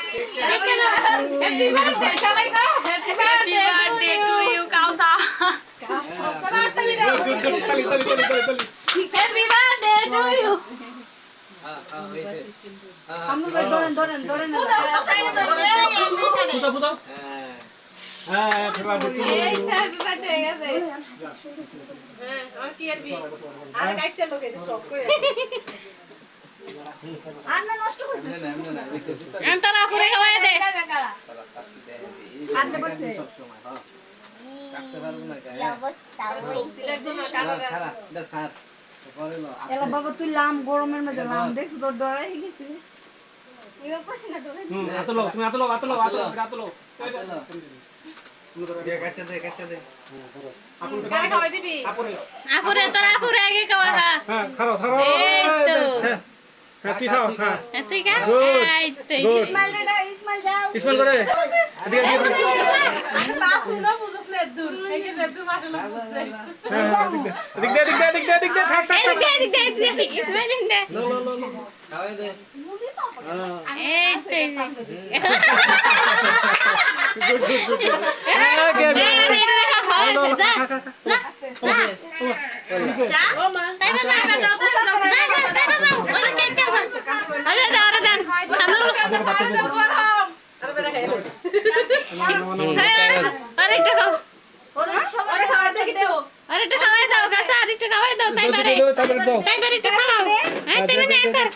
happy birthday সবাই গো happy birthday to you Kausa happy birthday to you আমরা ধরেন ফুটো হ্যাঁ হ্যাপি বার্থডে এই হ্যাপি বার্থডে হয়ে গেছে হ্যাঁ আর কি আরবি আর কাইতে লোকে সব করে আর না নষ্ট করতে এন্টারা পুরে খাওয়াই দে কাটতে পারছে সব সময় হ্যাঁ কাটতে পারবো না কি অবস্থা হইছে একদম কাটা খারাপ এটা স্যার পরে লো এলা বাবা তুই লাম গরমের মধ্যে লাম দেখছ তোর ডরাই গেছে ইগো কোশি না ডরে আতলো তুমি আতলো কাটতে দে কারে খাওয়াই দিবি আপুরে তোরা আপুরে আগে খাওয়া হ্যাঁ খাও এই তো হ্যাঁ তুই খাও হ্যাঁ তুই খা এই তো ইসমাইল রে ইসমাইল দাও ইসমাইল করে এদিকে আমি বাস শুনো বুঝছ না দূর থেকে যে তুই মাশাআল্লাহ বুঝছে দিক দে থাক দেখ ইসমাইল দে লো খাওয়াই দে এই তো ও মা আরে বেটা খাই আরেকটা খাও আরে খাওয়াই দে কিন্তু আরেকটা খাওয়াই দাও গাছ আরেকটা খাওয়াই দাও তাই পারে তারপরে দাও তাই পারে একটা খাও হ্যাঁ তুমি না কর